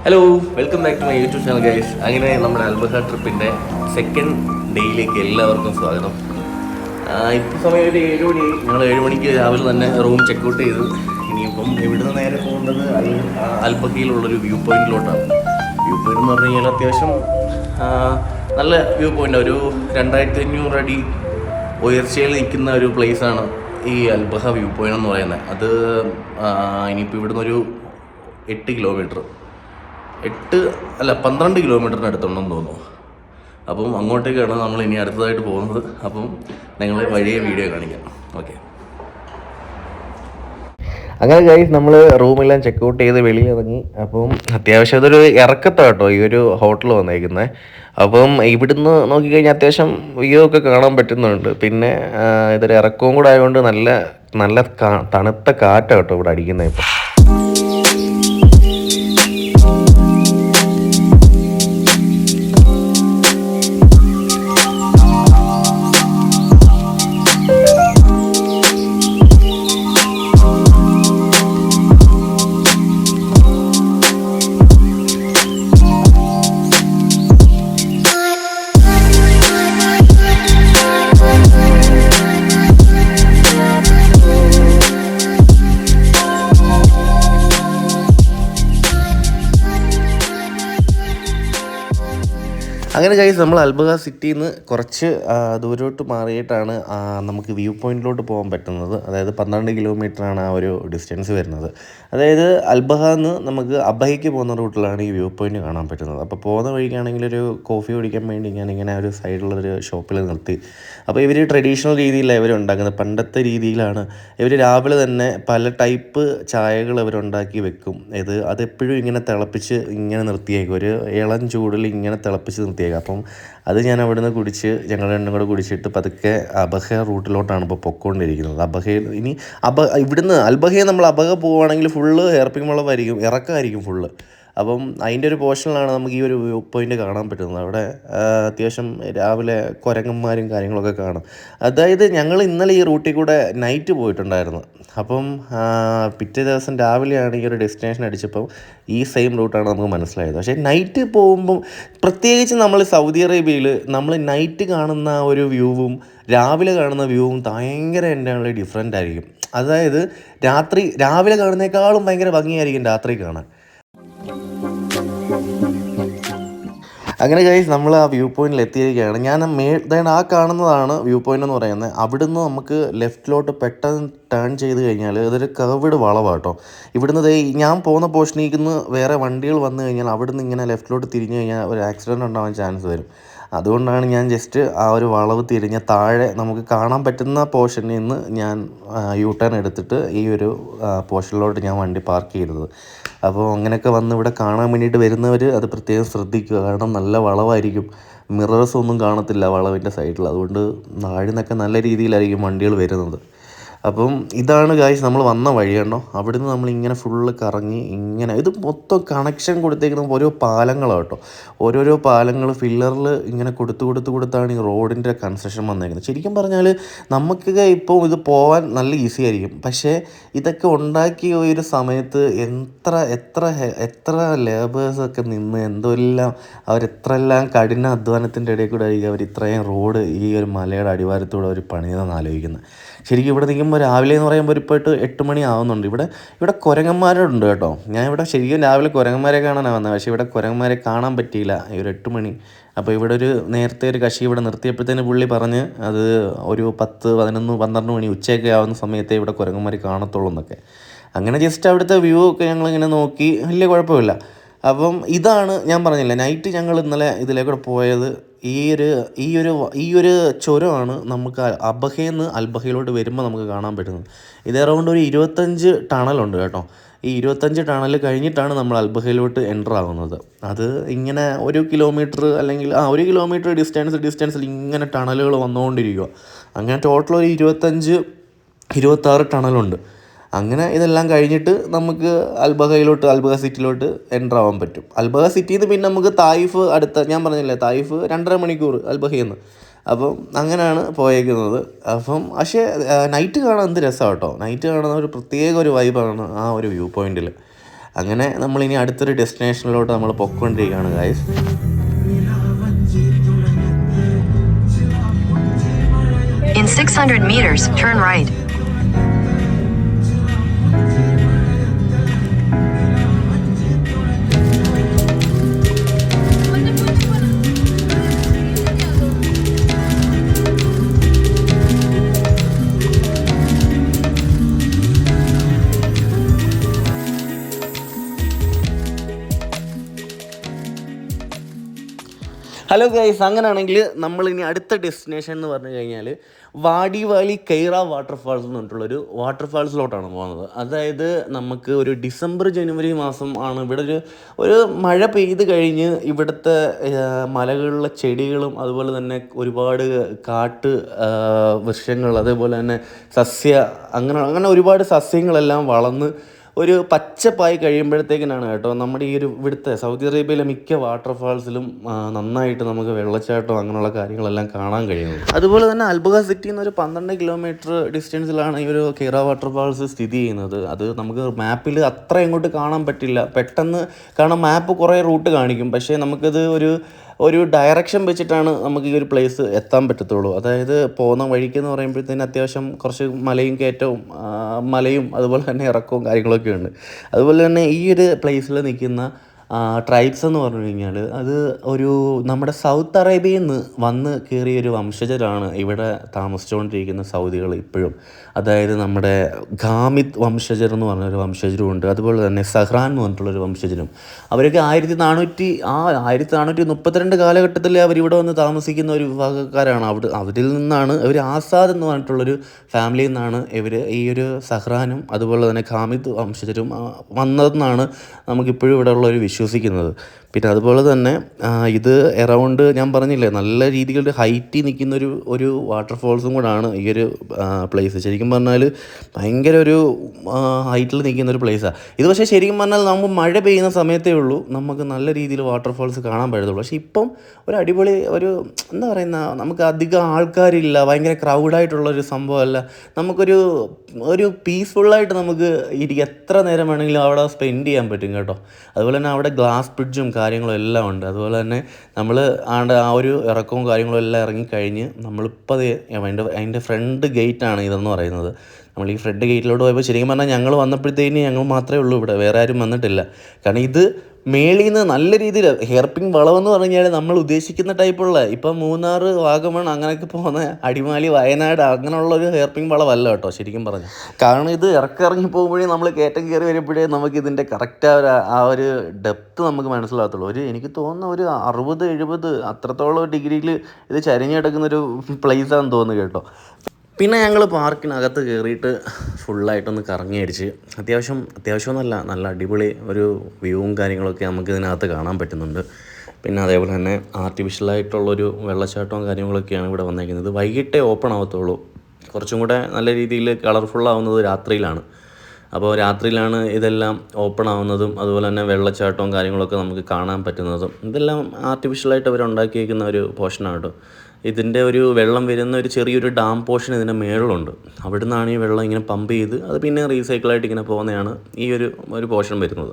Hello, welcome back to my YouTube channel guys. അങ്ങനെ നമ്മുടെ Al Baha ട്രിപ്പിൻ്റെ second ഡേയിലേക്ക് എല്ലാവർക്കും സ്വാഗതം. ഇപ്പോൾ സമയം ഒരു 7 മണി. ഞങ്ങൾ 7 മണിക്ക് രാവിലെ തന്നെ റൂം ചെക്കൗട്ട് ചെയ്തു. ഇനിയിപ്പം ഇവിടുന്ന് നേരെ പോകുന്നത് അൽബഹയിലുള്ളൊരു വ്യൂ പോയിന്റിലോട്ടാണ്. വ്യൂ പോയിന്റ് എന്ന് പറഞ്ഞു കഴിഞ്ഞാൽ അത്യാവശ്യം നല്ല വ്യൂ പോയിന്റ്, ഒരു 2500 അടി ഉയർച്ചയിൽ നിൽക്കുന്ന ഒരു പ്ലേസാണ് ഈ അൽബഹ വ്യൂ പോയിന്റ് എന്ന് പറയുന്നത്. അത് ഇനിയിപ്പോൾ ഇവിടുന്ന് ഒരു 12 കിലോമീറ്ററിന് അടുത്തുണ്ടെന്ന് തോന്നുന്നു. അപ്പം അങ്ങോട്ടേക്കാണ് നമ്മൾ ഇനി അടുത്തതായിട്ട് പോകുന്നത്. അപ്പം ഞങ്ങൾ വഴിയെ വീഡിയോ കാണിക്കാം. ഓക്കെ. അങ്ങനെ ഗൈസ്, നമ്മൾ റൂമെല്ലാം ചെക്കൗട്ട് ചെയ്ത് വെളിയിലിറങ്ങി. അപ്പം അത്യാവശ്യം ഇതൊരു ഇറക്കത്താട്ടോ ഈ ഒരു ഹോട്ടൽ വന്നേക്കുന്നത്. അപ്പം ഇവിടുന്ന് നോക്കിക്കഴിഞ്ഞാൽ അത്യാവശ്യം വ്യൂ ഒക്കെ കാണാൻ പറ്റുന്നുണ്ട്. പിന്നെ ഇതൊരു ഇറക്കവും കൂടെ ആയതുകൊണ്ട് നല്ല നല്ല തണുത്ത കാറ്റാട്ടോ ഇവിടെ അടിക്കുന്നത് ഇപ്പം. അങ്ങനെ ഗൈസ്, നമ്മൾ അൽബഹ സിറ്റിയിൽ നിന്ന് കുറച്ച് ദൂരോട്ട് മാറിയിട്ടാണ് നമുക്ക് വ്യൂ പോയിന്റിലോട്ട് പോകാൻ പറ്റുന്നത്. അതായത് 12 കിലോമീറ്ററാണ് ആ ഒരു ഡിസ്റ്റൻസ് വരുന്നത്. അതായത് അൽബഹന്ന് നമുക്ക് അബഹയ്ക്ക് പോകുന്ന റൂട്ടിലാണ് ഈ വ്യൂ പോയിന്റ് കാണാൻ പറ്റുന്നത്. അപ്പോൾ പോകുന്ന വഴിക്കാണെങ്കിൽ ഒരു കോഫി കുടിക്കാൻ വേണ്ടി ഞാനിങ്ങനെ ഒരു സൈഡിലുള്ളൊരു ഷോപ്പിൽ നിർത്തി. അപ്പോൾ ഇവർ ട്രഡീഷണൽ രീതിയിലാണ് ഇവർ ഉണ്ടാക്കുന്നത്. പണ്ടത്തെ രീതിയിലാണ് ഇവർ രാവിലെ തന്നെ പല ടൈപ്പ് ചായകൾ അവരുണ്ടാക്കി വെക്കും. അതെപ്പോഴും ഇങ്ങനെ തിളപ്പിച്ച് ഇങ്ങനെ നിർത്തിയേക്കും, ഒരു ഇളം ചൂടിൽ ഇങ്ങനെ തിളപ്പിച്ച് നിർത്തിയേക്കും. അപ്പം അത് ഞാൻ അവിടെ നിന്ന് കുടിച്ച്, ഞങ്ങൾ രണ്ടും കൂടെ കുടിച്ചിട്ട് പതുക്കെ അബഹ റൂട്ടിലോട്ടാണ് ഇപ്പോൾ പൊയ്ക്കൊണ്ടിരിക്കുന്നത്. അബഹയിൽ ഇവിടുന്ന് അൽബഹയിൽ നമ്മൾ അബഹ പോവുകയാണെങ്കിൽ ഫുള്ള് ഹെയർപിൻ വളവായിരിക്കും, ഇറക്കമായിരിക്കും ഫുള്ള്. അപ്പം അതിൻ്റെ ഒരു പോർഷനിലാണ് നമുക്ക് ഈ ഒരു വ്യൂ പോയിൻ്റ് കാണാൻ പറ്റുന്നത്. അവിടെ അത്യാവശ്യം രാവിലെ കുരങ്ങന്മാരും കാര്യങ്ങളൊക്കെ കാണും. അതായത് ഞങ്ങൾ ഇന്നലെ ഈ റൂട്ടിൽ കൂടെ നൈറ്റ് പോയിട്ടുണ്ടായിരുന്നു. അപ്പം പിറ്റേ ദിവസം രാവിലെയാണ് ഈ ഒരു ഡെസ്റ്റിനേഷൻ അടിച്ചപ്പോൾ ഈ സെയിം റൂട്ടാണ് നമുക്ക് മനസ്സിലായത്. പക്ഷേ നൈറ്റ് പോകുമ്പം, പ്രത്യേകിച്ച് നമ്മൾ സൗദി അറേബ്യയിൽ നമ്മൾ നൈറ്റ് കാണുന്ന ഒരു വ്യൂവും രാവിലെ കാണുന്ന വ്യൂവും ഭയങ്കര എൻ്റെ ഡിഫറെൻ്റ് ആയിരിക്കും. അതായത് രാവിലെ കാണുന്നേക്കാളും ഭയങ്കര ഭംഗിയായിരിക്കും രാത്രി കാണാൻ. അങ്ങനെ ഗൈസ്, നമ്മൾ ആ വ്യൂ പോയിന്റിൽ എത്തിയിരിക്കുകയാണ്. ഞാൻ ആ കാണുന്നതാണ് വ്യൂ പോയിന്റ് എന്ന് പറയുന്നത്. അവിടുന്ന് നമുക്ക് ലെഫ്റ്റിലോട്ട് പെട്ടെന്ന് ടേൺ ചെയ്ത് കഴിഞ്ഞാൽ ഇതൊരു കർവ്ഡ് വളവാട്ടോ. ഇവിടുന്ന് ഞാൻ പോകുന്ന പോർഷനിൽ നിന്ന് വേറെ വണ്ടികൾ വന്നു കഴിഞ്ഞാൽ അവിടുന്ന് ഇങ്ങനെ ലെഫ്റ്റിലോട്ട് തിരിഞ്ഞു കഴിഞ്ഞാൽ ഒരു ആക്സിഡൻറ്റ് ഉണ്ടാവാൻ ചാൻസ് വരും. അതുകൊണ്ടാണ് ഞാൻ ജസ്റ്റ് ആ ഒരു വളവ് തിരിഞ്ഞ താഴെ നമുക്ക് കാണാൻ പറ്റുന്ന പോർഷനിൽ നിന്ന് ഞാൻ യൂ ടേൺ എടുത്തിട്ട് ഈ ഒരു പോർഷനിലോട്ട് ഞാൻ വണ്ടി പാർക്ക് ചെയ്തത്. അപ്പോൾ അങ്ങനെയൊക്കെ വന്ന് ഇവിടെ കാണാൻ വേണ്ടിയിട്ട് വരുന്നവർ അത് പ്രത്യേകം ശ്രദ്ധിക്കുക. കാരണം നല്ല വളവായിരിക്കും, മിറേഴ്സ് ഒന്നും കാണത്തില്ല വളവിൻ്റെ സൈഡിൽ. അതുകൊണ്ട് താഴെ നിന്നൊക്കെ നല്ല രീതിയിലായിരിക്കും വണ്ടികൾ വരുന്നത്. അപ്പം ഇതാണ് ഗായ്സ് നമ്മൾ വന്ന വഴി കണ്ടോ. അവിടുന്ന് നമ്മളിങ്ങനെ ഫുള്ള് കറങ്ങി ഇങ്ങനെ, ഇത് മൊത്തം കണക്ഷൻ കൊടുത്തേക്കുന്നത് ഓരോ പാലങ്ങളാണ് കേട്ടോ. ഓരോരോ പാലങ്ങൾ ഫില്ലറിൽ ഇങ്ങനെ കൊടുത്താണ് ഈ റോഡിൻ്റെ കൺസ്ട്രക്ഷൻ വന്നേക്കുന്നത്. ശരിക്കും പറഞ്ഞാൽ നമുക്കൊക്കെ ഇപ്പോൾ ഇത് പോകാൻ നല്ല ഈസി ആയിരിക്കും. പക്ഷേ ഇതൊക്കെ ഉണ്ടാക്കിയ ഒരു സമയത്ത് എത്ര ലേബേഴ്സൊക്കെ നിന്ന് അവരെത്രയെല്ലാം കഠിന അധ്വാനത്തിൻ്റെ ഇടയിൽ കൂടെ ആയിരിക്കും അവർ ഇത്രയും റോഡ് ഈ ഒരു മലയുടെ അടിവാരത്തൂടെ അവർ പണിതെന്ന് ആലോചിക്കുന്നത്. ശരിക്കും ഇവിടെ നിൽക്കുമ്പോൾ രാവിലെ എന്ന് പറയുമ്പോൾ ഇപ്പോൾ 8 മണി ആവുന്നുണ്ട്. ഇവിടെ കുരങ്ങന്മാരുണ്ട് കേട്ടോ. ഞാൻ ഇവിടെ ശരിക്കും രാവിലെ കുരങ്ങന്മാരെ കാണാനാണ് വന്നത്. പക്ഷേ ഇവിടെ കുരങ്ങന്മാരെ കാണാൻ പറ്റിയില്ല ഈ ഒരു 8 മണി. അപ്പോൾ ഇവിടെ നേരത്തെ ഒരു കക്ഷി ഇവിടെ നിർത്തിയപ്പോഴത്തേന് പുള്ളി പറഞ്ഞ് അത് ഒരു 10, 11, 12 മണി ഉച്ചയൊക്കെ ആവുന്ന സമയത്തേ ഇവിടെ കുരങ്ങന്മാർ കാണത്തുള്ളൂ എന്നൊക്കെ. അങ്ങനെ ജസ്റ്റ് അവിടുത്തെ വ്യൂ ഒക്കെ ഞങ്ങളിങ്ങനെ നോക്കി, വലിയ കുഴപ്പമില്ല. അപ്പം ഇതാണ് ഞാൻ പറഞ്ഞില്ല, നൈറ്റ് ഞങ്ങൾ ഇന്നലെ ഇതിലേക്കൂടെ പോയത്. ഈ ഒരു ചുരമാണ് നമുക്ക് അബഹയിൽ നിന്ന് അൽബഹയിലോട്ട് വരുമ്പോൾ നമുക്ക് കാണാൻ പറ്റുന്നത്. ഇത് അറൗണ്ട് ഒരു 25 ടണലുണ്ട് കേട്ടോ. ഈ 25 ടണൽ കഴിഞ്ഞിട്ടാണ് നമ്മൾ അൽബഹയിലോട്ട് എൻ്റർ ആകുന്നത്. അത് ഇങ്ങനെ 1 കിലോമീറ്റർ അല്ലെങ്കിൽ 1 കിലോമീറ്റർ ഡിസ്റ്റൻസിൽ ഇങ്ങനെ ടണലുകൾ വന്നുകൊണ്ടിരിക്കുക. അങ്ങനെ ടോട്ടൽ ഒരു 26 ടണലുണ്ട്. അങ്ങനെ ഇതെല്ലാം കഴിഞ്ഞിട്ട് നമുക്ക് അൽബഹ സിറ്റിയിലോട്ട് എൻ്റർ ആവാൻ പറ്റും. അൽബഹ സിറ്റിയിൽ നിന്ന് പിന്നെ നമുക്ക് തായിഫ് ഞാൻ പറഞ്ഞില്ലേ, തായിഫ് 2.5 മണിക്കൂർ അൽബഹയിൽ നിന്ന്. അപ്പം അങ്ങനെയാണ് പോയേക്കുന്നത്. അപ്പം പക്ഷേ നൈറ്റ് കാണാൻ എന്ത് രസമാണ് കേട്ടോ. നൈറ്റ് കാണുന്ന ഒരു പ്രത്യേക ഒരു വൈബാണ് ആ ഒരു വ്യൂ പോയിന്റിൽ. അങ്ങനെ നമ്മളിനി അടുത്തൊരു ഡെസ്റ്റിനേഷനിലോട്ട് നമ്മൾ പൊയ്ക്കൊണ്ടിരിക്കുകയാണ് guys. In 600 meters, turn right. Hello guys, അങ്ങനെയാണെങ്കിൽ നമ്മളിനി അടുത്ത ഡെസ്റ്റിനേഷൻ എന്ന് പറഞ്ഞു കഴിഞ്ഞാൽ വാടി വാലി കൈറ വാട്ടർഫാൾസ് എന്ന് പറഞ്ഞിട്ടുള്ളൊരു വാട്ടർഫാൾസിലോട്ടാണ് പോകുന്നത്. അതായത് നമുക്ക് ഒരു ഡിസംബർ ജനുവരി മാസം ആണ് ഇവിടെ ഒരു മഴ പെയ്ത് കഴിഞ്ഞ് ഇവിടുത്തെ മലകളിലെ ചെടികളും അതുപോലെ തന്നെ ഒരുപാട് കാട്ട് വൃക്ഷങ്ങൾ, അതേപോലെ തന്നെ അങ്ങനെ ഒരുപാട് സസ്യങ്ങളെല്ലാം വളർന്ന് ഒരു പച്ചപ്പായി കഴിയുമ്പോഴത്തേക്കിനാണ് കേട്ടോ നമ്മുടെ ഈ ഇവിടുത്തെ സൗദി അറേബ്യയിലെ മിക്ക വാട്ടർഫാൾസിലും നന്നായിട്ട് നമുക്ക് വെള്ളച്ചാട്ടം അങ്ങനെയുള്ള കാര്യങ്ങളെല്ലാം കാണാൻ കഴിയുന്നത്. അതുപോലെ തന്നെ അൽബുഗ സിറ്റിയിൽ നിന്ന് ഒരു 12 കിലോമീറ്റർ ഡിസ്റ്റൻസിലാണ് ഈ ഒരു കൈറ വാട്ടർഫാൾസ് സ്ഥിതി ചെയ്യുന്നത്. അത് നമുക്ക് മാപ്പിൽ അത്ര ഇങ്ങോട്ട് കാണാൻ പറ്റില്ല, പെട്ടെന്ന് കാരണം മാപ്പ് കുറേ റൂട്ട് കാണിക്കും, പക്ഷേ നമുക്കത് ഒരു ഡയറക്ഷൻ വെച്ചിട്ടാണ് നമുക്ക് ഈ ഒരു പ്ലേസ് എത്താൻ പറ്റത്തുള്ളൂ. അതായത് പോകുന്ന വഴിക്ക് എന്ന് പറയുമ്പോഴത്തേന് അത്യാവശ്യം കുറച്ച് മലയും കയറ്റവും അതുപോലെ തന്നെ ഇറക്കവും കാര്യങ്ങളൊക്കെ ഉണ്ട്. അതുപോലെ തന്നെ ഈ ഒരു പ്ലേസിൽ നിൽക്കുന്ന ട്രൈബ്സ് എന്ന് പറഞ്ഞു കഴിഞ്ഞാൽ അത് നമ്മുടെ സൗത്ത് അറേബ്യയിൽ നിന്ന് വന്ന് കയറിയൊരു വംശജരാണ് ഇവിടെ താമസിച്ചുകൊണ്ടിരിക്കുന്ന സൗദികൾ ഇപ്പോഴും. അതായത് നമ്മുടെ ഖാമിദ് വംശജർ എന്ന് പറഞ്ഞൊരു വംശജരും ഉണ്ട്, അതുപോലെ തന്നെ സഹ്റാൻ എന്ന് പറഞ്ഞിട്ടുള്ളൊരു വംശജരും. അവരൊക്കെ 1432 കാലഘട്ടത്തിൽ അവരിവിടെ വന്ന് താമസിക്കുന്ന ഒരു വിഭാഗക്കാരാണ്. അവരിൽ നിന്നാണ് ആസാദ് എന്ന് പറഞ്ഞിട്ടുള്ളൊരു ഫാമിലിയിൽ നിന്നാണ് ഈ ഒരു സഹ്റാനും അതുപോലെ തന്നെ ഖാമിദ് വംശജരും വന്നതെന്നാണ് നമുക്കിപ്പോഴും ഇവിടെ ഉള്ളൊരു വിശ്വസിക്കുന്നത്. പിന്നെ അതുപോലെ തന്നെ ഇത് എറൗണ്ട് ഞാൻ പറഞ്ഞില്ലേ നല്ല രീതിയിൽ ഹൈറ്റിൽ നിൽക്കുന്ന ഒരു വാട്ടർഫോൾസും കൂടാണ് ഈ ഒരു പ്ലേസ്. ശരിക്കും പറഞ്ഞാൽ ഭയങ്കര ഒരു ഹൈറ്റിൽ നിൽക്കുന്ന ഒരു പ്ലേസാണ് ഇത്. പക്ഷേ ശരിക്കും പറഞ്ഞാൽ നമ്മൾ മഴ പെയ്യുന്ന സമയത്തേ ഉള്ളൂ നമുക്ക് നല്ല രീതിയിൽ വാട്ടർഫോൾസ് കാണാൻ പറ്റത്തുള്ളൂ. പക്ഷേ ഇപ്പം ഒരു അടിപൊളി എന്താ പറയുന്ന, നമുക്ക് അധികം ആൾക്കാരില്ല, ഭയങ്കര ക്രൗഡായിട്ടുള്ളൊരു സംഭവമല്ല, നമുക്കൊരു പീസ്ഫുള്ളായിട്ട് നമുക്ക് എത്ര നേരം വേണമെങ്കിലും അവിടെ സ്പെൻഡ് ചെയ്യാൻ പറ്റും കേട്ടോ. അതുപോലെ തന്നെ അവിടെ ഗ്ലാസ് ബ്രിഡ്ജും കാര്യങ്ങളും എല്ലാം ഉണ്ട്. അതുപോലെ തന്നെ നമ്മൾ ആ ഒരു ഇറക്കവും കാര്യങ്ങളും എല്ലാം ഇറങ്ങിക്കഴിഞ്ഞ് നമ്മളിപ്പോൾ അതിൻ്റെ ഫ്രണ്ട് ഗേറ്റാണ് ഇതെന്ന് പറയുന്നത്. നമ്മൾ ഈ ഫ്രണ്ട് ഗേറ്റിലോട്ട് പോയപ്പോൾ ശരിക്കും പറഞ്ഞാൽ ഞങ്ങൾ വന്നപ്പോഴത്തേന് ഞങ്ങൾ മാത്രമേ ഉള്ളൂ ഇവിടെ, വേറെ ആരും വന്നിട്ടില്ല. കാരണം ഇത് മേളിൽ നിന്ന് നല്ല രീതിയിൽ ഹെയർ പിൻ വളവെന്ന് പറഞ്ഞാൽ നമ്മൾ ഉദ്ദേശിക്കുന്ന ടൈപ്പുള്ള ഇപ്പം മൂന്നാർ, വാഗമൺ അങ്ങനെയൊക്കെ പോകുന്ന അടിമാലി, വയനാട് അങ്ങനെയുള്ളൊരു ഹെയർ പിൻ വളവല്ല കേട്ടോ ശരിക്കും പറഞ്ഞു. കാരണം ഇത് ഇറങ്ങി പോകുമ്പോഴേ നമ്മൾ കയറ്റം കയറി വരുമ്പോഴേ നമുക്ക് ഇതിൻ്റെ കറക്റ്റ് ആ ഒരു ഡെപ്ത്ത് നമുക്ക് മനസ്സിലാകത്തുള്ളൂ. എനിക്ക് തോന്നുന്ന ഒരു 60-70 അത്രത്തോളം ഡിഗ്രിയിൽ ഇത് ചരിഞ്ഞെടുക്കുന്നൊരു പ്ലേസാണെന്ന് തോന്നുന്നു കേട്ടോ. പിന്നെ ഞങ്ങൾ പാർക്കിനകത്ത് കയറിയിട്ട് ഫുള്ളായിട്ടൊന്ന് കറങ്ങി അടിച്ച് അത്യാവശ്യമൊന്നുമല്ല, നല്ല അടിപൊളി ഒരു വ്യൂവും കാര്യങ്ങളൊക്കെ നമുക്ക് ഇതിനകത്ത് കാണാൻ പറ്റുന്നുണ്ട്. പിന്നെ അതേപോലെ തന്നെ ആർട്ടിഫിഷ്യലായിട്ടുള്ളൊരു വെള്ളച്ചാട്ടവും കാര്യങ്ങളൊക്കെയാണ് ഇവിടെ വന്നേക്കുന്നത്. വൈകിട്ടേ ഓപ്പൺ ആവത്തുള്ളൂ, കുറച്ചും കൂടെ നല്ല രീതിയിൽ കളർഫുള്ളാവുന്നത് രാത്രിയിലാണ്. അപ്പോൾ രാത്രിയിലാണ് ഇതെല്ലാം ഓപ്പൺ ആവുന്നതും അതുപോലെ തന്നെ വെള്ളച്ചാട്ടവും കാര്യങ്ങളൊക്കെ നമുക്ക് കാണാൻ പറ്റുന്നതും. ഇതെല്ലാം ആർട്ടിഫിഷ്യലായിട്ട് അവർ ഉണ്ടാക്കിയിരിക്കുന്ന ഒരു പോർഷനാണ് കേട്ടോ. ഇതിൻ്റെ വെള്ളം വരുന്ന ചെറിയൊരു ഡാം പോർഷൻ ഇതിൻ്റെ മേളിലുണ്ട്. അവിടെ നിന്നാണ് ഈ വെള്ളം ഇങ്ങനെ പമ്പ് ചെയ്ത് അത് പിന്നെ റീസൈക്കിളായിട്ട് ഇങ്ങനെ പോകുന്നതാണ് ഈ ഒരു പോർഷൻ വരുന്നത്.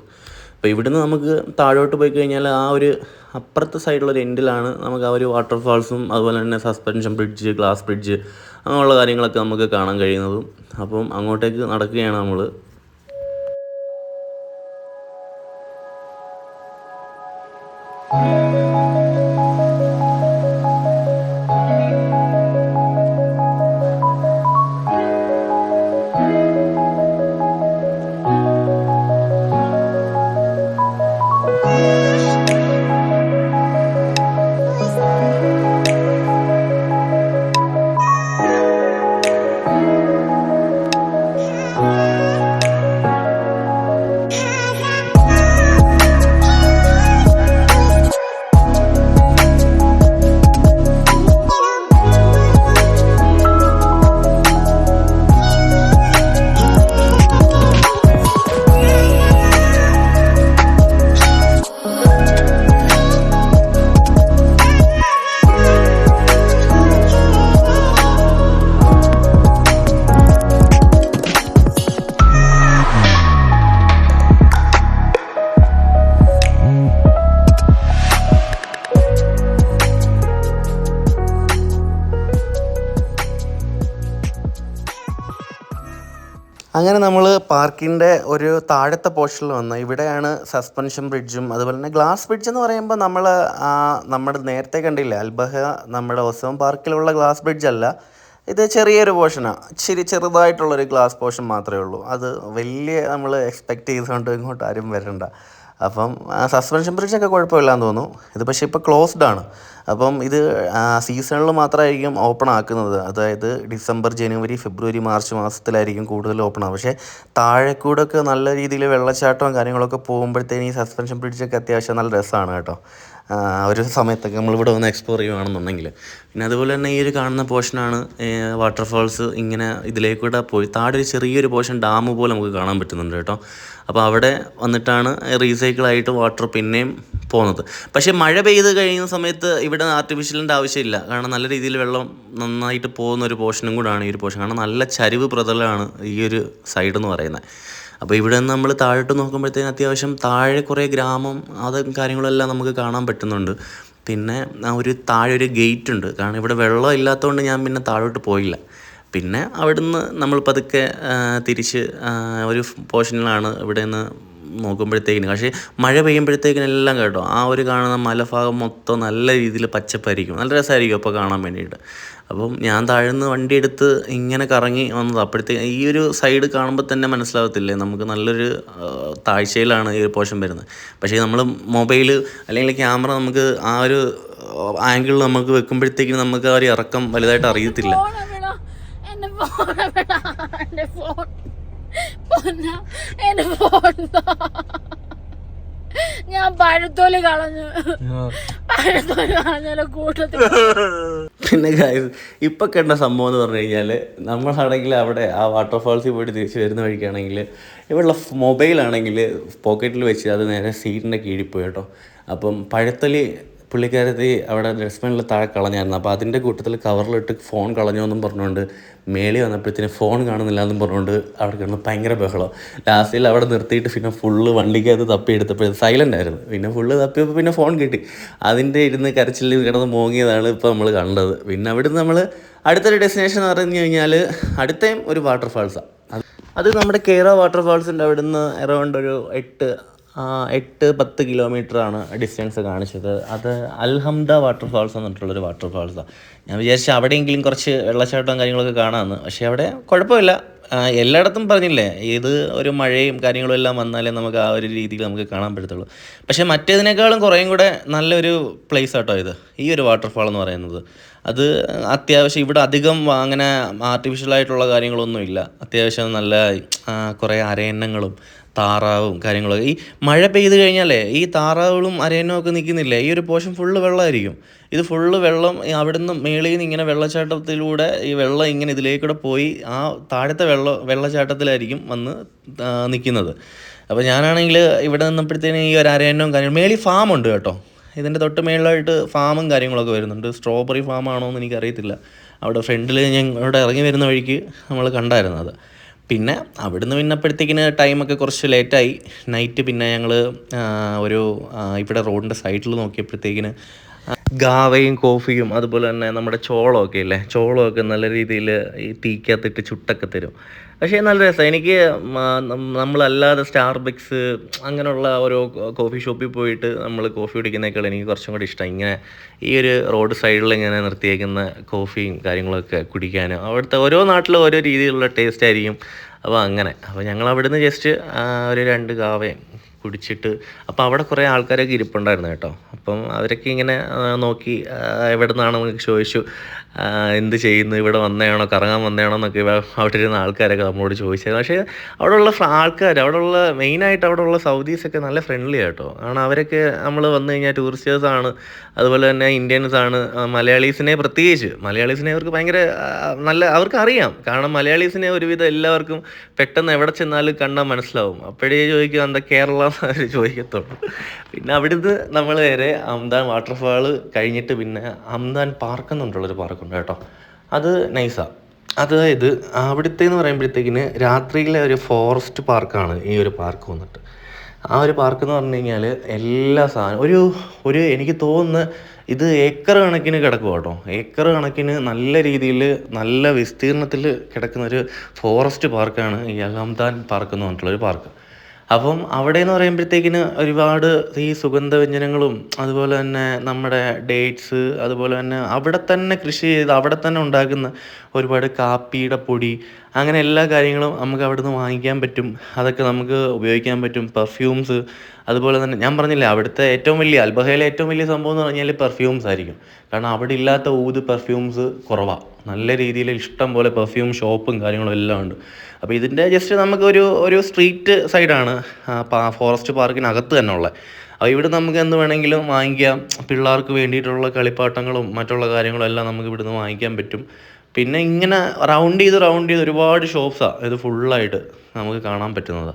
അപ്പോൾ ഇവിടുന്ന് നമുക്ക് താഴോട്ട് പോയി കഴിഞ്ഞാൽ അപ്പുറത്തെ സൈഡിലൊരു എൻഡിലാണ് നമുക്ക് ആ ഒരു വാട്ടർഫാൾസും അതുപോലെ തന്നെ സസ്പെൻഷൻ ബ്രിഡ്ജ്, ഗ്ലാസ് ബ്രിഡ്ജ് അങ്ങനെയുള്ള കാര്യങ്ങളൊക്കെ നമുക്ക് കാണാൻ കഴിയുന്നതും. അപ്പം അങ്ങോട്ടേക്ക് നടക്കുകയാണ് നമ്മൾ. അങ്ങനെ നമ്മൾ പാർക്കിൻ്റെ ഒരു താഴത്തെ പോർഷനിൽ വന്ന് ഇവിടെയാണ് സസ്പെൻഷൻ ബ്രിഡ്ജും അതുപോലെ തന്നെ ഗ്ലാസ് ബ്രിഡ്ജ് എന്ന് പറയുമ്പോൾ നമ്മുടെ നേരത്തെ കണ്ടില്ല അൽബഹ നമ്മുടെ ഒസോം പാർക്കിലുള്ള ഗ്ലാസ് ബ്രിഡ്ജ് അല്ല, ഇത് ചെറിയൊരു പോർഷനാണ്, ഇച്ചിരി ചെറുതായിട്ടുള്ളൊരു ഗ്ലാസ് പോർഷൻ മാത്രമേ ഉള്ളൂ. അത് വലിയ നമ്മൾ എക്സ്പെക്റ്റ് ചെയ്തുകൊണ്ട് ഇങ്ങോട്ട് ആരും വരണ്ട. അപ്പം സസ്പെൻഷൻ ബ്രിഡ്ജൊക്കെ കുഴപ്പമില്ലാന്ന് തോന്നുന്നു. ഇത് പക്ഷേ ഇപ്പോൾ ക്ലോസ്ഡ് ആണ്. അപ്പം ഇത് സീസണിൽ മാത്രമായിരിക്കും ഓപ്പൺ ആക്കുന്നത്. അതായത് ഡിസംബർ, ജനുവരി, ഫെബ്രുവരി, മാർച്ച് മാസത്തിലായിരിക്കും കൂടുതൽ ഓപ്പൺ ആകും. പക്ഷേ താഴെ കൂടെ ഒക്കെ നല്ല രീതിയിൽ വെള്ളച്ചാട്ടവും കാര്യങ്ങളൊക്കെ പോകുമ്പോഴത്തേന് ഈ സസ്പെൻഷൻ ബ്രിഡ്ജൊക്കെ അത്യാവശ്യം നല്ല രസമാണ് കേട്ടോ. ഒരു സമയത്തൊക്കെ നമ്മളിവിടെ വന്ന് എക്സ്പ്ലോർ ചെയ്യുകയാണെന്നുണ്ടെങ്കിൽ. പിന്നെ അതുപോലെ തന്നെ ഈ ഒരു കാണുന്ന പോർഷനാണ് വാട്ടർഫാൾസ്. ഇങ്ങനെ ഇതിലേക്കൂടെ പോയി താഴെ ഒരു ചെറിയൊരു പോർഷൻ ഡാം പോലെ നമുക്ക് കാണാൻ പറ്റുന്നുണ്ട് കേട്ടോ. അപ്പോൾ അവിടെ വന്നിട്ടാണ് റീസൈക്കിളായിട്ട് വാട്ടർ പിന്നെയും പോകുന്നത്. പക്ഷേ മഴ പെയ്ത് കഴിയുന്ന സമയത്ത് ഇവിടെ ആർട്ടിഫിഷ്യലിൻ്റെ ആവശ്യമില്ല. കാരണം നല്ല രീതിയിൽ വെള്ളം നന്നായിട്ട് പോകുന്ന ഒരു പോർഷനും കൂടാണ് ഈ ഒരു പോർഷൻ. കാരണം നല്ല ചരിവ് പ്രതലമാണ് ഈ ഒരു സൈഡ് എന്ന് പറയുന്നത്. അപ്പോൾ ഇവിടെ നിന്ന് നമ്മൾ താഴോട്ട് നോക്കുമ്പോഴത്തേന് അത്യാവശ്യം താഴെ കുറേ ഗ്രാമം അതും കാര്യങ്ങളെല്ലാം നമുക്ക് കാണാൻ പറ്റുന്നുണ്ട്. പിന്നെ ഒരു താഴെ ഒരു ഗേറ്റ് ഉണ്ട്. കാരണം ഇവിടെ വെള്ളം ഇല്ലാത്തതുകൊണ്ട് ഞാൻ പിന്നെ താഴോട്ട് പോയില്ല. പിന്നെ അവിടുന്ന് നമ്മൾ പതുക്കെ തിരിച്ച് ഒരു പോർഷനിലാണ് ഇവിടെ നിന്ന് നോക്കുമ്പോഴത്തേക്കിന്. പക്ഷേ മഴ പെയ്യുമ്പോഴത്തേക്കിനെല്ലാം കേട്ടോ ആ ഒരു കാണുന്ന മലഭാഗം മൊത്തം നല്ല രീതിയിൽ പച്ചപ്പായിരിക്കും, നല്ല രസമായിരിക്കും അപ്പോൾ കാണാൻ വേണ്ടിയിട്ട്. അപ്പം ഞാൻ താഴ്ന്ന് വണ്ടി എടുത്ത് ഇങ്ങനെ കറങ്ങി വന്നത്. അപ്പോഴത്തേക്ക് ഈ ഒരു സൈഡ് കാണുമ്പോൾ തന്നെ മനസ്സിലാവത്തില്ലേ നമുക്ക് നല്ലൊരു താഴ്ചയിലാണ് ഈ ഒരു പോർഷൻ വരുന്നത്. പക്ഷേ നമ്മൾ മൊബൈൽ അല്ലെങ്കിൽ ക്യാമറ നമുക്ക് ആ ഒരു ആംഗിളിൽ നമുക്ക് വെക്കുമ്പോഴത്തേക്കിന് നമുക്ക് ആ ഒരു ഇറക്കം വലുതായിട്ട് അറിയത്തില്ല. ഞാൻ പഴത്തോല് കളഞ്ഞാലോ കൂട്ടത്തിൽ. പിന്നെ ഇപ്പൊ കണ്ട സംഭവം എന്ന് പറഞ്ഞു കഴിഞ്ഞാൽ നമ്മളാണെങ്കിൽ അവിടെ ആ വാട്ടർഫാൾസിൽ പോയിട്ട് തിരിച്ച് വരുന്ന വഴിക്കാണെങ്കിൽ ഇവിടെയുള്ള മൊബൈലാണെങ്കിൽ പോക്കറ്റിൽ വെച്ച് അത് നേരെ സീറ്റിൻ്റെ കീഴിൽ പോയി കേട്ടോ. അപ്പം പഴത്തൊലി പുള്ളിക്കാരത്തി അവിടെ ഡസ്റ്റ്ബിനിൽ താഴെ കളഞ്ഞായിരുന്നു. അപ്പോൾ അതിൻ്റെ കൂട്ടത്തിൽ കവറിലിട്ട് ഫോൺ കളഞ്ഞു എന്നും പറഞ്ഞുകൊണ്ട് മേളി വന്നപ്പോഴത്തേന് ഫോൺ കാണുന്നില്ല എന്നും പറഞ്ഞുകൊണ്ട് അവിടെ കിടന്ന് ഭയങ്കര ബഹളം. ലാസ്റ്റിൽ അവിടെ നിർത്തിയിട്ട് പിന്നെ ഫുള്ള് വണ്ടിക്കകത്ത് തപ്പിയെടുത്തപ്പോൾ സൈലൻ്റ് ആയിരുന്നു. പിന്നെ ഫുള്ള് തപ്പിയപ്പോൾ പിന്നെ ഫോൺ കിട്ടി. അതിൻ്റെ ഇരുന്ന് കരച്ചിൽ കിടന്ന് മോങ്ങിയതാണ് ഇപ്പോൾ നമ്മൾ കണ്ടത്. പിന്നെ അവിടുന്ന് നമ്മൾ അടുത്തൊരു ഡെസ്റ്റിനേഷൻ എന്ന് പറഞ്ഞു കഴിഞ്ഞാൽ അടുത്തയും ഒരു വാട്ടർഫാൾസാണ്. അത് നമ്മുടെ കേരള വാട്ടർഫാൾസിൻ്റെ അവിടുന്ന് അറൗണ്ട് ഒരു 8-10 കിലോമീറ്ററാണ് ഡിസ്റ്റൻസ് കാണിച്ചത്. അത് അൽഹംദ വാട്ടർഫാൾസ് എന്നിട്ടുള്ളൊരു വാട്ടർഫാൾസാണ്. ഞാൻ വിചാരിച്ചു അവിടെയെങ്കിലും കുറച്ച് വെള്ളച്ചാട്ടവും കാര്യങ്ങളൊക്കെ കാണാമെന്ന്. പക്ഷേ അവിടെ കുഴപ്പമില്ല. എല്ലായിടത്തും പറഞ്ഞില്ലേ ഇത് ഒരു മഴയും കാര്യങ്ങളും എല്ലാം വന്നാലേ നമുക്ക് ആ ഒരു രീതിയിൽ നമുക്ക് കാണാൻ പറ്റത്തുള്ളൂ. പക്ഷേ മറ്റേതിനേക്കാളും കുറേയും കൂടെ നല്ലൊരു പ്ലേസ് ആട്ടോ ഇത്, ഈ ഒരു വാട്ടർഫാൾ എന്ന് പറയുന്നത്. അത് അത്യാവശ്യം ഇവിടെ അധികം അങ്ങനെ ആർട്ടിഫിഷ്യലായിട്ടുള്ള കാര്യങ്ങളൊന്നുമില്ല. അത്യാവശ്യം നല്ല കുറേ അരയന്നങ്ങളും താറാവും കാര്യങ്ങളൊക്കെ. ഈ മഴ പെയ്ത് കഴിഞ്ഞാലേ ഈ താറാവുകളും അരയന്നവും ഒക്കെ നിൽക്കുന്നില്ലേ, ഈ ഒരു പോർഷൻ ഫുള്ള് വെള്ളമായിരിക്കും. ഇത് ഫുള്ള് വെള്ളം അവിടുന്ന് മേളിൽ നിന്ന് ഇങ്ങനെ വെള്ളച്ചാട്ടത്തിലൂടെ ഈ വെള്ളം ഇങ്ങനെ ഇതിലേക്കൂടെ പോയി ആ താഴത്തെ വെള്ളച്ചാട്ടത്തിലായിരിക്കും വന്ന് നിൽക്കുന്നത്. അപ്പോൾ ഞാനാണെങ്കിൽ ഇവിടെ നിന്നപ്പോഴത്തേന് ഈ ഒരു അരയന്നവും കാര്യങ്ങളും മേളിൽ ഫാമുണ്ട് കേട്ടോ. ഇതിൻ്റെ തൊട്ട് മേളിലായിട്ട് ഫാമും കാര്യങ്ങളൊക്കെ വരുന്നുണ്ട്. സ്ട്രോബെറി ഫാമാണോ എന്ന് എനിക്കറിയത്തില്ല. അവിടെ ഫ്രണ്ടിൽ ഞങ്ങളുടെ ഇറങ്ങി വരുന്ന വഴിക്ക് നമ്മൾ കണ്ടായിരുന്നത്. പിന്നെ അവിടുന്ന് പിന്നപ്പോഴത്തേക്കിന് ടൈമൊക്കെ കുറച്ച് ലേറ്റായി, നൈറ്റ്. പിന്നെ ഞങ്ങൾ ഇവിടെ റോഡിൻ്റെ സൈഡിൽ നോക്കിയപ്പോഴത്തേക്കിന് ഗാവയും കോഫിയും അതുപോലെ തന്നെ നമ്മുടെ ചോളമൊക്കെ ഇല്ലേ, ചോളമൊക്കെ നല്ല രീതിയിൽ ഈ തീക്കകത്തിട്ട് ചുട്ടൊക്കെ തരും. പക്ഷേ നല്ല രസമാണ്. എനിക്ക് നമ്മളല്ലാതെ സ്റ്റാർബക്സ് അങ്ങനെയുള്ള ഓരോ കോഫി ഷോപ്പിൽ പോയിട്ട് നമ്മൾ കോഫി കുടിക്കുന്നേക്കാൾ എനിക്ക് കുറച്ചും കൂടി ഇഷ്ടം ഇങ്ങനെ ഈ ഒരു റോഡ് സൈഡിൽ ഇങ്ങനെ നിർത്തിയേക്കുന്ന കോഫിയും കാര്യങ്ങളൊക്കെ കുടിക്കാനും. അവിടുത്തെ ഓരോ നാട്ടിലും ഓരോ രീതിയിലുള്ള ടേസ്റ്റ് ആയിരിക്കും. അപ്പോൾ ഞങ്ങൾ അവിടുന്ന് ജസ്റ്റ് ഒരു 2 കാവയും കുടിച്ചിട്ട്, അപ്പോൾ അവിടെ കുറേ ആൾക്കാരൊക്കെ ഇരിപ്പുണ്ടായിരുന്നു കേട്ടോ. അപ്പം അവരൊക്കെ ഇങ്ങനെ നോക്കി എവിടെ നിന്നാണെന്നൊക്കെ ചോദിച്ചു, എന്ത് ചെയ്യുന്നു, ഇവിടെ വന്നതാണോ, കറങ്ങാൻ വന്നതാണോ എന്നൊക്കെ അവിടെ ഇരുന്ന ആൾക്കാരൊക്കെ നമ്മളോട് ചോദിച്ചത്. പക്ഷേ അവിടെയുള്ള അവിടെയുള്ള മെയിനായിട്ട് അവിടെയുള്ള സൗദീസൊക്കെ നല്ല ഫ്രണ്ട്ലി കേട്ടോ. കാരണം അവരൊക്കെ നമ്മൾ വന്നു കഴിഞ്ഞാൽ ടൂറിസ്റ്റേഴ്സാണ്, അതുപോലെ തന്നെ ഇന്ത്യൻസാണ്. മലയാളീസിനെ പ്രത്യേകിച്ച് മലയാളീസിനെ അവർക്ക് ഭയങ്കര അവർക്ക് അറിയാം. കാരണം മലയാളീസിനെ ഒരുവിധം എല്ലാവർക്കും പെട്ടെന്ന് എവിടെ ചെന്നാലും കണ്ടാൽ മനസ്സിലാവും. അപ്പോഴേ ചോദിക്കും എന്താ കേരള അവർ ചോദിക്കത്തുള്ളൂ. പിന്നെ അവിടുന്ന് നമ്മൾ നേരെ ഹംദാൻ വാട്ടർഫാൾ കഴിഞ്ഞിട്ട് പിന്നെ ഹംദാൻ പാർക്ക് എന്നുള്ളൊരു പാർക്കുണ്ട് കേട്ടോ. അത് നൈസാണ്. അതായത് അവിടുത്തെ എന്ന് പറയുമ്പോഴത്തേക്കിന് രാത്രിയിലെ ഒരു ഫോറസ്റ്റ് പാർക്കാണ് ഈ ഒരു പാർക്ക് വന്നിട്ട്. ആ ഒരു പാർക്ക് എന്ന് പറഞ്ഞു കഴിഞ്ഞാൽ എല്ലാ സാധനം ഒരു എനിക്ക് തോന്നുന്നു ഇത് ഏക്കർ കണക്കിന് കിടക്കും കേട്ടോ. ഏക്കർ കണക്കിന് നല്ല രീതിയിൽ നല്ല വിസ്തീർണത്തിൽ കിടക്കുന്ന ഒരു ഫോറസ്റ്റ് പാർക്കാണ് ഈ അൽഹംദാൻ പാർക്ക് എന്ന് പറഞ്ഞിട്ടുള്ളൊരു പാർക്ക്. അപ്പം അവിടെ എന്ന് പറയുമ്പോഴത്തേക്കിന് ഒരുപാട് ഈ സുഗന്ധവ്യഞ്ജനങ്ങളും അതുപോലെ തന്നെ നമ്മുടെ ഡേറ്റ്സ്, അതുപോലെ തന്നെ അവിടെ തന്നെ കൃഷി ചെയ്ത് അവിടെ തന്നെ ഉണ്ടാക്കുന്ന ഒരുപാട് കാപ്പിയുടെ പൊടി, അങ്ങനെ എല്ലാ കാര്യങ്ങളും നമുക്ക് അവിടെ നിന്ന് വാങ്ങിക്കാൻ പറ്റും. അതൊക്കെ നമുക്ക് ഉപയോഗിക്കാൻ പറ്റും. പെർഫ്യൂംസ്, അതുപോലെ തന്നെ ഞാൻ പറഞ്ഞില്ലേ അവിടുത്തെ ഏറ്റവും വലിയ അൽബഹയിലെ ഏറ്റവും വലിയ സംഭവം എന്ന് പറഞ്ഞാൽ പെർഫ്യൂംസ് ആയിരിക്കും. കാരണം അവിടെ ഇല്ലാത്ത പെർഫ്യൂംസ് കുറവാണ്. നല്ല രീതിയിൽ ഇഷ്ടം പോലെ പെർഫ്യൂം ഷോപ്പും കാര്യങ്ങളും എല്ലാം ഉണ്ട്. അപ്പോൾ ഇതിൻ്റെ ജസ്റ്റ് നമുക്ക് ഒരു സ്ട്രീറ്റ് സൈഡാണ് ഫോറസ്റ്റ് പാർക്കിനകത്ത് തന്നെ ഉള്ളത്. അപ്പോൾ ഇവിടെ നമുക്ക് എന്ത് വേണമെങ്കിലും വാങ്ങിക്കാം. പിള്ളേർക്ക് വേണ്ടിയിട്ടുള്ള കളിപ്പാട്ടങ്ങളും മറ്റുള്ള കാര്യങ്ങളും എല്ലാം നമുക്ക് ഇവിടുന്ന് വാങ്ങിക്കാൻ പറ്റും. പിന്നെ ഇങ്ങനെ റൗണ്ട് ചെയ്ത് ഒരുപാട് ഷോപ്സാണ് ഇത് ഫുള്ളായിട്ട് നമുക്ക് കാണാൻ പറ്റുന്നത്.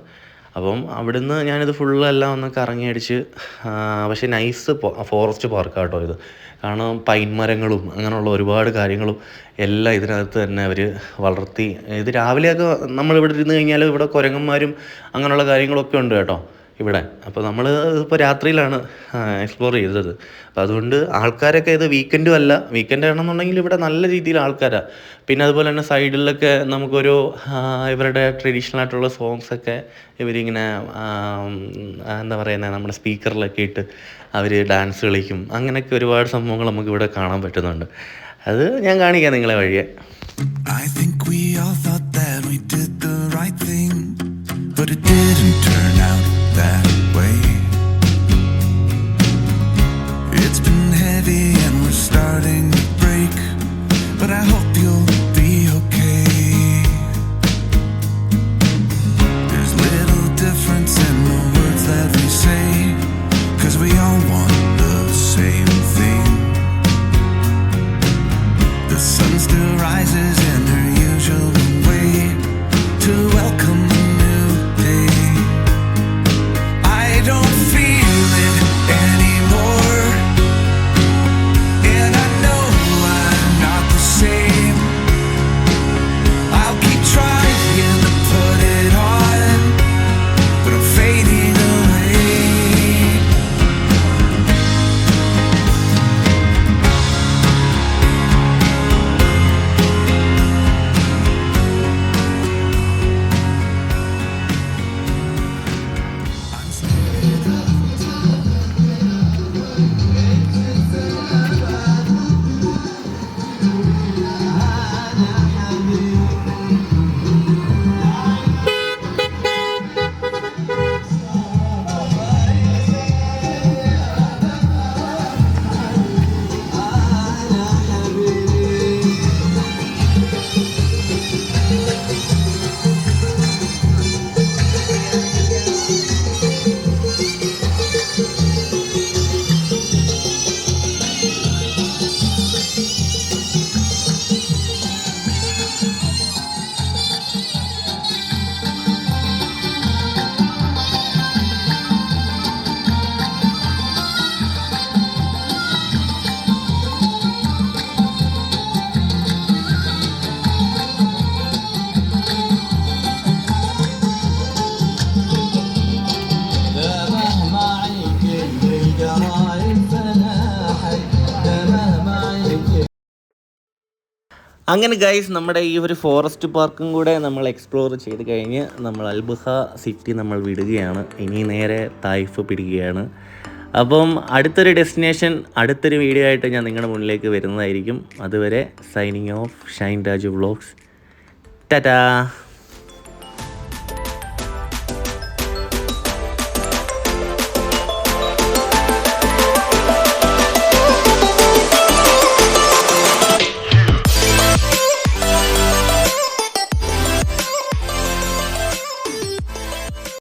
അപ്പം അവിടുന്ന് ഞാനിത് ഫുള്ളെല്ലാം ഒന്ന് കറങ്ങി അടിച്ച്, പക്ഷേ നൈസ് ഫോറസ്റ്റ് പാർക്കാട്ടോ ഇത്. കാരണം പൈൻ മരങ്ങളും അങ്ങനെയുള്ള ഒരുപാട് കാര്യങ്ങളും എല്ലാം ഇതിനകത്ത് തന്നെ അവർ വളർത്തി. ഇത് രാവിലെയൊക്കെ നമ്മളിവിടെ ഇരുന്ന് കഴിഞ്ഞാൽ ഇവിടെ കുരങ്ങന്മാരും അങ്ങനെയുള്ള കാര്യങ്ങളൊക്കെ ഉണ്ട് കേട്ടോ ഇവിടെ. അപ്പോൾ നമ്മൾ ഇപ്പോൾ രാത്രിയിലാണ് എക്സ്പ്ലോർ ചെയ്തത്. അപ്പോൾ അതുകൊണ്ട് ആൾക്കാരൊക്കെ ഇത് വീക്കെൻഡും അല്ല, വീക്കെൻഡ് ആണെന്നുണ്ടെങ്കിൽ ഇവിടെ നല്ല രീതിയിൽ ആൾക്കാരാണ്. പിന്നെ അതുപോലെ തന്നെ സൈഡിലൊക്കെ നമുക്കൊരു ഇവരുടെ ട്രഡീഷണൽ ആയിട്ടുള്ള സോങ്സൊക്കെ ഇവരിങ്ങനെ എന്താ പറയുന്നത്, നമ്മുടെ സ്പീക്കറിലൊക്കെ ഇട്ട് അവർ ഡാൻസ് കളിക്കും. അങ്ങനെയൊക്കെ ഒരുപാട് സംഭവങ്ങൾ നമുക്കിവിടെ കാണാൻ പറ്റുന്നുണ്ട്. അത് ഞാൻ കാണിക്കാം നിങ്ങളെ വഴിയെ. I think we all thought that we did the right thing, but it didn't turn out that way. It's been heavy and we're starting to break, but I hope you'll be okay. There's little difference in the words that we say, 'cause we all want the same thing. The sun still rises in her usual way to welcome the new day. I don't feel it anymore, and I know I'm not the same. I'll keep trying to put it on, but I'm fading away. അങ്ങനെ guys, നമ്മുടെ ഈ ഒരു forest പാർക്കും കൂടെ നമ്മൾ explore ചെയ്ത് കഴിഞ്ഞ് നമ്മൾ അൽബുഹ സിറ്റി നമ്മൾ വിടുകയാണ്. ഇനി നേരെ തായിഫ് പിടിക്കുകയാണ്. അപ്പം അടുത്തൊരു ഡെസ്റ്റിനേഷൻ, അടുത്തൊരു വീഡിയോ ആയിട്ട് ഞാൻ നിങ്ങളുടെ മുന്നിലേക്ക് വരുന്നതായിരിക്കും. അതുവരെ signing off, Shine Raju vlogs. Tata.